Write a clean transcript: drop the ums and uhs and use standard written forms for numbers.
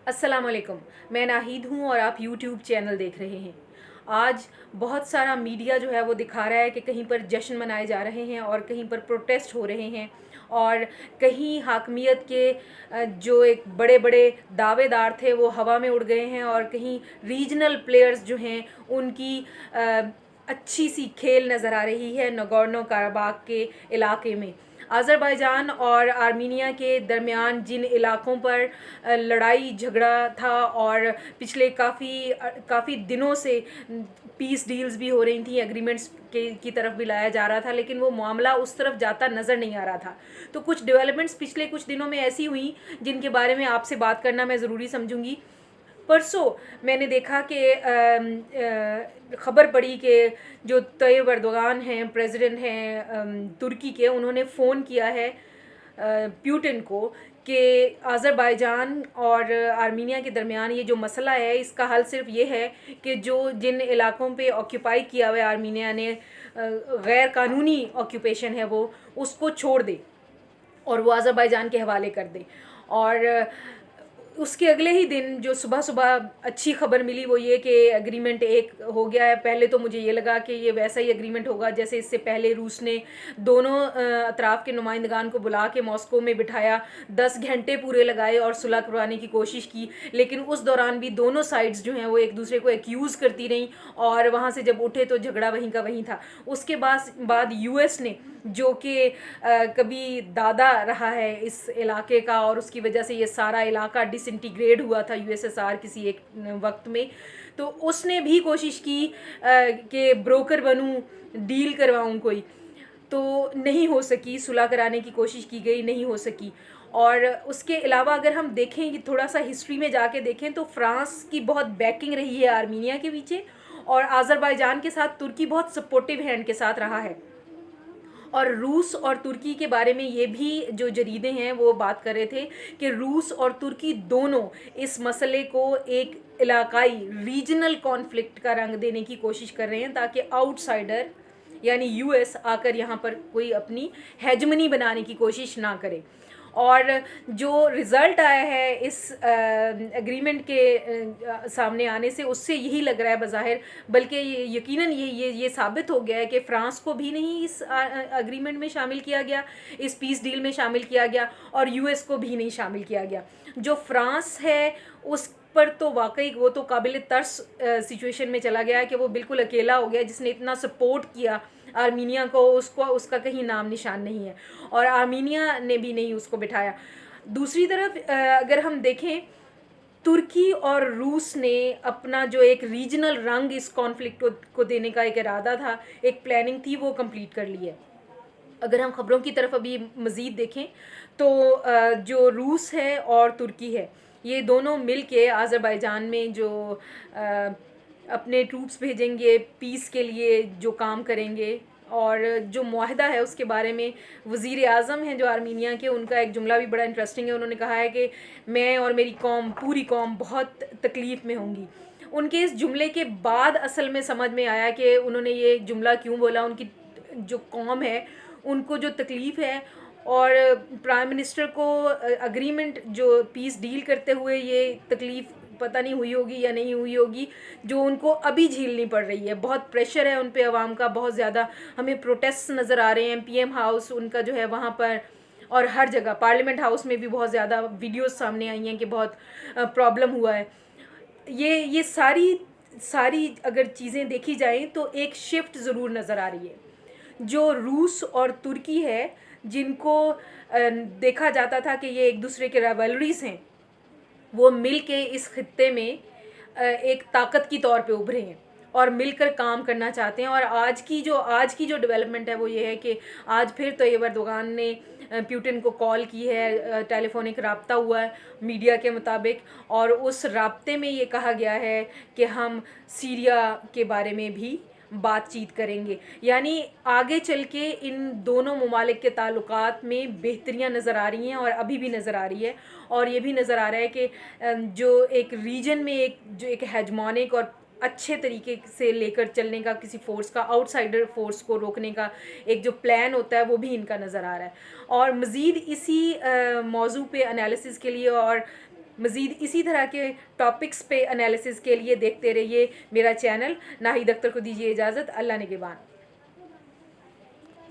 अस्सलाम वालेकुम। मैं नाहिद हूँ और आप यूट्यूब चैनल देख रहे हैं। आज बहुत सारा मीडिया जो है वो दिखा रहा है कि कहीं पर जश्न मनाए जा रहे हैं और कहीं पर प्रोटेस्ट हो रहे हैं और कहीं हाकमियत के जो एक बड़े बड़े दावेदार थे वो हवा में उड़ गए हैं और कहीं रीजनल प्लेयर्स जो हैं उनकी अच्छी सी खेल नज़र आ रही है नगोर्नो कराबाख के इलाके में। अज़रबैजान और आर्मीनिया के दरमियान जिन इलाकों पर लड़ाई झगड़ा था और पिछले काफ़ी दिनों से पीस डील्स भी हो रही थी, एग्रीमेंट्स की तरफ भी लाया जा रहा था, लेकिन वो मामला उस तरफ जाता नज़र नहीं आ रहा था। तो कुछ डेवलपमेंट्स पिछले कुछ दिनों में ऐसी हुई जिनके बारे में आपसे बात करना मैं ज़रूरी समझूंगी। परसों मैंने देखा कि ख़बर पड़ी कि जो तैयब अर्दोगान हैं, प्रेसिडेंट हैं तुर्की के, उन्होंने फ़ोन किया है प्यूटिन को कि अज़रबैजान और आर्मीनिया के दरमियान ये जो मसला है इसका हल सिर्फ ये है कि जो जिन इलाकों पे ऑक्यूपाई किया हुआ है आर्मीनिया ने, गैर कानूनी ऑक्यूपेशन है वो, उसको छोड़ दे और वो अज़रबैजान के हवाले कर दे। और उसके अगले ही दिन जो सुबह सुबह अच्छी खबर मिली वो ये कि एग्रीमेंट एक हो गया है। पहले तो मुझे ये लगा कि ये वैसा ही एग्रीमेंट होगा जैसे इससे पहले रूस ने दोनों अतराफ़ के नुमाइंदगान को बुला के मॉस्को में बिठाया, 10 घंटे पूरे लगाए और सुलह करवाने की कोशिश की, लेकिन उस दौरान भी दोनों साइड्स जो हैं वो एक दूसरे को एक्यूज़ करती रहीं और वहाँ से जब उठे तो झगड़ा वहीं का वहीं था। उसके बाद यूएस ने, जो कि कभी दादा रहा है इस इलाके का और उसकी वजह से ये सारा इलाका डिसइंटीग्रेट हुआ था यूएसएसआर किसी एक वक्त में, तो उसने भी कोशिश की कि ब्रोकर बनूं, डील करवाऊं कोई, तो नहीं हो सकी। सुलह कराने की कोशिश की गई, नहीं हो सकी। और उसके अलावा अगर हम देखें कि थोड़ा सा हिस्ट्री में जाके देखें तो फ्रांस की बहुत बैकिंग रही है आर्मीनिया के पीछे और अज़रबैजान के साथ तुर्की बहुत सपोर्टिव हैंड के साथ रहा है। और रूस और तुर्की के बारे में ये भी जो जरीदे हैं वो बात कर रहे थे कि रूस और तुर्की दोनों इस मसले को एक इलाकाई रीजनल कॉन्फ्लिक्ट का रंग देने की कोशिश कर रहे हैं ताकि आउटसाइडर यानी यूएस आकर यहाँ पर कोई अपनी हेजमनी बनाने की कोशिश ना करे। और जो रिज़ल्ट आया है इस एग्रीमेंट के सामने आने से उससे यही लग रहा है बज़ाहिर, बल्कि यकीनन ये साबित हो गया है कि फ़्रांस को भी नहीं इस एग्रीमेंट में शामिल किया गया, इस पीस डील में शामिल किया गया, और यूएस को भी नहीं शामिल किया गया। जो फ्रांस है उस पर तो वाकई वो तो काबिल तर्स सिचुएशन में चला गया है कि वो बिल्कुल अकेला हो गया, जिसने इतना सपोर्ट किया आर्मीनिया को, उसका कहीं नाम निशान नहीं है और आर्मीनिया ने भी नहीं उसको बिठाया। दूसरी तरफ अगर हम देखें, तुर्की और रूस ने अपना जो एक रीजनल रंग इस कॉन्फ्लिक्ट को देने का एक इरादा था, एक प्लानिंग थी, वो कंप्लीट कर ली है। अगर हम ख़बरों की तरफ अभी मज़ीद देखें तो जो रूस है और तुर्की है, ये दोनों मिल के अज़रबैजान में जो अपने ट्रूप्स भेजेंगे, पीस के लिए जो काम करेंगे, और जो मुआहदा है उसके बारे में वज़ीर आज़म हैं जो आर्मीनिया के, उनका एक जुमला भी बड़ा इंटरेस्टिंग है। उन्होंने कहा है कि मैं और मेरी कौम, पूरी कौम बहुत तकलीफ़ में होंगी। उनके इस जुमले के बाद असल में समझ में आया कि उन्होंने ये जुमला क्यों बोला। उनकी जो कौम है उनको जो तकलीफ़ है, और प्राइम मिनिस्टर को अग्रीमेंट जो पीस डील करते हुए ये तकलीफ़ पता नहीं हुई होगी या नहीं हुई होगी, जो उनको अभी झेलनी पड़ रही है। बहुत प्रेशर है उन पे आवाम का, बहुत ज़्यादा हमें प्रोटेस्ट नज़र आ रहे हैं। पीएम हाउस उनका जो है वहाँ पर, और हर जगह पार्लियामेंट हाउस में भी बहुत ज़्यादा वीडियोस सामने आई हैं कि बहुत प्रॉब्लम हुआ है। ये सारी अगर चीज़ें देखी जाएँ तो एक शिफ्ट ज़रूर नज़र आ रही है। जो रूस और तुर्की है, जिनको देखा जाता था कि ये एक दूसरे के राइवलरीज़ हैं, वो मिल के इस खित्ते में एक ताकत की तौर पे उभरे हैं और मिलकर काम करना चाहते हैं। और आज की जो डेवलपमेंट है वो ये है कि आज फिर तैयब अर्दोगान ने प्यूटिन को कॉल की है, टेलीफोनिक रब्ता हुआ है मीडिया के मुताबिक, और उस रब्ते में ये कहा गया है कि हम सीरिया के बारे में भी बातचीत करेंगे। यानी आगे चल के इन दोनों ममालिक के ताल्लुकात में बेहतरियाँ नज़र आ रही हैं और अभी भी नज़र आ रही है। और ये भी नज़र आ रहा है कि जो एक रीजन में एक हेजमोनिक और अच्छे तरीके से लेकर चलने का किसी फ़ोर्स का, आउटसाइडर फ़ोर्स को रोकने का एक जो प्लान होता है वो भी इनका नज़र आ रहा है। और मज़ीद इसी मौजू पे एनालिसिस के लिए और मज़ीद इसी तरह के टॉपिक्स पे एनालिसिस के लिए देखते रहिए मेरा चैनल। नाहिद अख्तर को दीजिए इजाज़त। अल्लाह निगहबान।